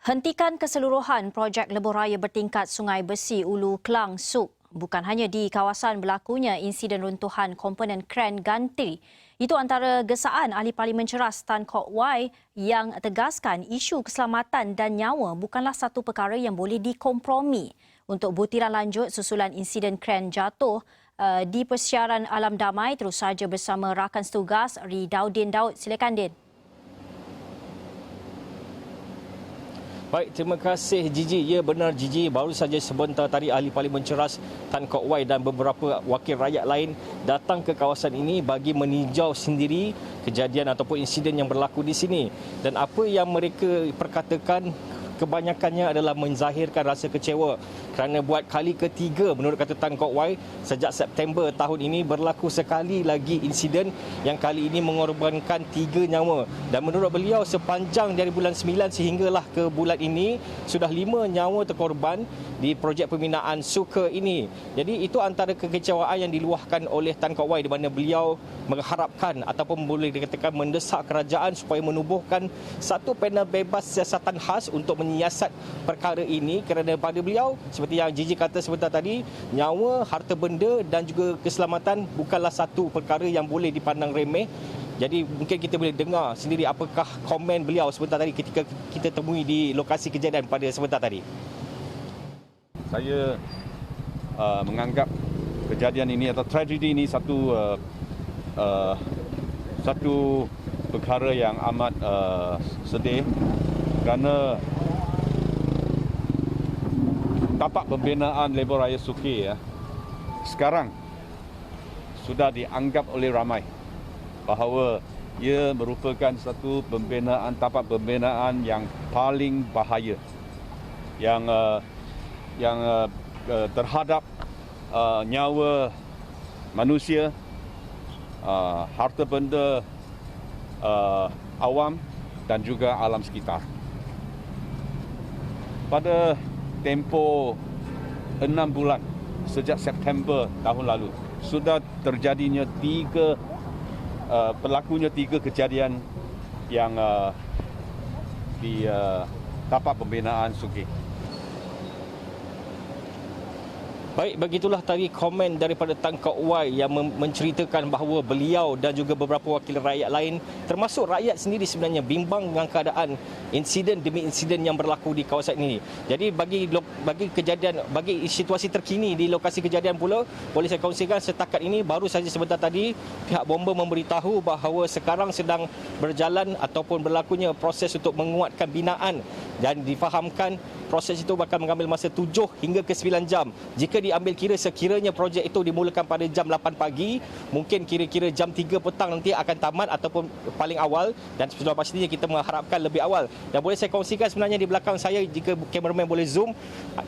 Hentikan keseluruhan projek lebuh raya bertingkat Sungai Besi Ulu Klang Suk. Bukan hanya di kawasan berlakunya insiden runtuhan komponen kren gantri. Itu antara gesaan Ahli Parlimen Ceras Tan Kok Wai yang tegaskan isu keselamatan dan nyawa bukanlah satu perkara yang boleh dikompromi. Untuk butiran lanjut susulan insiden kren jatuh di Persiaran Alam Damai terus saja bersama rakan setugas Ridaudin Daud. Silakan Din. Baik, terima kasih Gigi. Ya benar Gigi, baru saja sebentar tadi Ahli Parlimen Ceras Tan Kok Wai dan beberapa wakil rakyat lain datang ke kawasan ini bagi meninjau sendiri kejadian ataupun insiden yang berlaku di sini. Dan apa yang mereka perkatakan kebanyakannya adalah menzahirkan rasa kecewa kerana buat kali ketiga menurut kata Tan Kok Wai sejak September tahun ini berlaku sekali lagi insiden yang kali ini mengorbankan 3 nyawa. Dan menurut beliau sepanjang dari bulan 9 sehinggalah ke bulan ini sudah 5 nyawa terkorban di projek pembinaan suka ini. Jadi itu antara kekecewaan yang diluahkan oleh Tan Kok Wai di mana beliau mengharapkan ataupun boleh dikatakan mendesak kerajaan supaya menubuhkan satu panel bebas siasatan khas untuk menyiasat perkara ini kerana pada beliau seperti yang Gigi kata sebentar tadi, nyawa, harta benda dan juga keselamatan bukanlah satu perkara yang boleh dipandang remeh. Jadi mungkin kita boleh dengar sendiri apakah komen beliau sebentar tadi ketika kita temui di lokasi kejadian pada sebentar tadi. Saya menganggap kejadian ini atau tragedi ini satu perkara yang amat sedih kerana tapak pembinaan lebuh raya Suki sekarang sudah dianggap oleh ramai bahawa ia merupakan satu tapak pembinaan yang paling bahaya yang terhadap nyawa manusia, harta benda awam dan juga alam sekitar. Pada tempoh 6 bulan sejak September tahun lalu sudah terjadinya berlakunya 3 kejadian yang di tapak pembinaan Suki. Baik, begitulah tadi komen daripada Tan Kok Wai yang menceritakan bahawa beliau dan juga beberapa wakil rakyat lain termasuk rakyat sendiri sebenarnya bimbang dengan keadaan insiden demi insiden yang berlaku di kawasan ini. Jadi bagi situasi terkini di lokasi kejadian pula boleh saya kongsikan setakat ini baru saja sebentar tadi pihak bomba memberitahu bahawa sekarang sedang berjalan ataupun berlakunya proses untuk menguatkan binaan dan difahamkan proses itu bakal mengambil masa 7 hingga ke 9 jam. Jika diambil kira sekiranya projek itu dimulakan pada jam 8 pagi, mungkin kira-kira jam 3 petang nanti akan tamat ataupun paling awal dan sudah pastinya kita mengharapkan lebih awal. Dan boleh saya kongsikan sebenarnya di belakang saya jika kameraman boleh zoom,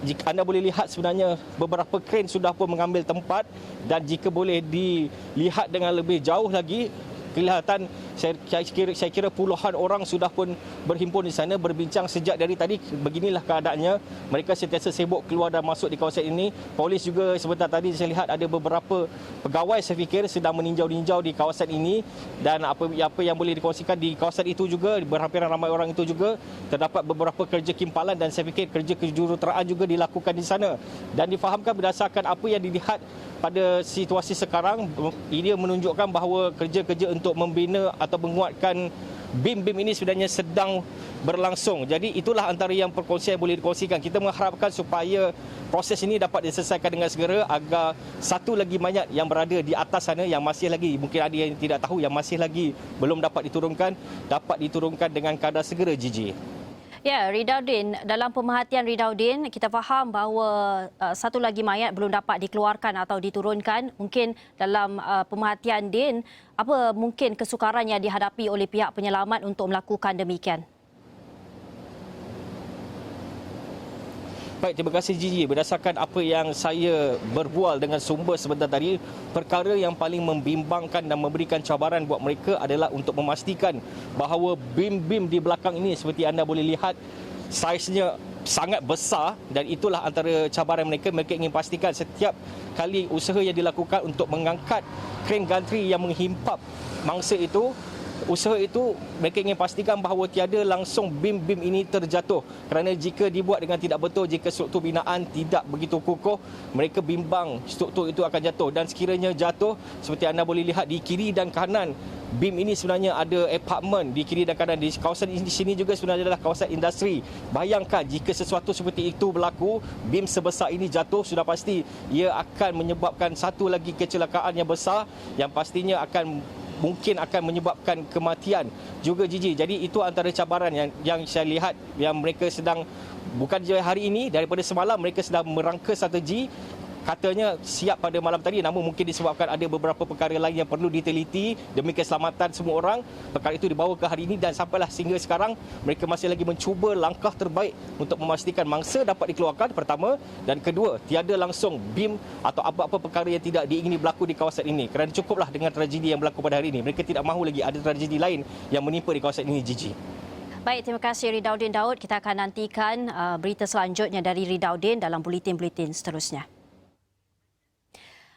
jika anda boleh lihat sebenarnya beberapa kren sudah pun mengambil tempat dan jika boleh dilihat dengan lebih jauh lagi kelihatan saya kira puluhan orang sudah pun berhimpun di sana berbincang sejak dari tadi. Beginilah keadaannya, mereka sentiasa sibuk keluar dan masuk di kawasan ini. Polis juga sebentar tadi saya lihat ada beberapa pegawai saya fikir sedang meninjau-ninjau di kawasan ini dan apa yang boleh dikongsikan di kawasan itu juga berhampiran ramai orang itu juga terdapat beberapa kerja kimpalan dan saya fikir kerja kejuruteraan juga dilakukan di sana dan difahamkan berdasarkan apa yang dilihat pada situasi sekarang ini menunjukkan bahawa kerja-kerja untuk membina atau menguatkan BIM-BIM ini sebenarnya sedang berlangsung. Jadi itulah antara yang perkongsian yang boleh dikongsikan. Kita mengharapkan supaya proses ini dapat diselesaikan dengan segera agar satu lagi mayat yang berada di atas sana yang masih lagi, mungkin ada yang tidak tahu, yang masih lagi belum dapat diturunkan dengan kadar segera, Gigi. Ya, Ridaudin, dalam pemerhatian Ridaudin, kita faham bahawa satu lagi mayat belum dapat dikeluarkan atau diturunkan. Mungkin dalam pemerhatian Din, apa mungkin kesukaran yang dihadapi oleh pihak penyelamat untuk melakukan demikian? Baik, terima kasih Gigi. Berdasarkan apa yang saya berbual dengan sumber sebentar tadi, perkara yang paling membimbangkan dan memberikan cabaran buat mereka adalah untuk memastikan bahawa BIM-BIM di belakang ini seperti anda boleh lihat saiznya sangat besar dan itulah antara cabaran mereka. Mereka ingin pastikan setiap kali usaha yang dilakukan untuk mengangkat kren gantri yang menghimpap mangsa itu usaha itu mereka ingin pastikan bahawa tiada langsung bim-bim ini terjatuh, kerana jika dibuat dengan tidak betul, jika struktur binaan tidak begitu kukuh, mereka bimbang struktur itu akan jatuh. Dan sekiranya jatuh, seperti anda boleh lihat di kiri dan kanan, BIM ini sebenarnya ada apartmen di kiri dan kanan. Di kawasan di sini juga sebenarnya adalah kawasan industri. Bayangkan jika sesuatu seperti itu berlaku, BIM sebesar ini jatuh, sudah pasti ia akan menyebabkan satu lagi kecelakaan yang besar yang pastinya mungkin akan menyebabkan kematian juga, Gigi. Jadi itu antara cabaran yang saya lihat yang mereka sedang, bukan je hari ini, daripada semalam mereka sedang merangka strategi. Katanya siap pada malam tadi, namun mungkin disebabkan ada beberapa perkara lain yang perlu diteliti demi keselamatan semua orang. Perkara itu dibawa ke hari ini dan sampailah sehingga sekarang mereka masih lagi mencuba langkah terbaik untuk memastikan mangsa dapat dikeluarkan pertama, dan kedua, tiada langsung BIM atau apa-apa perkara yang tidak diingini berlaku di kawasan ini. Kerana cukuplah dengan tragedi yang berlaku pada hari ini. Mereka tidak mahu lagi ada tragedi lain yang menimpa di kawasan ini, Gigi. Baik, terima kasih Ridauddin Daud. Kita akan nantikan berita selanjutnya dari Ridauddin dalam buletin-buletin seterusnya.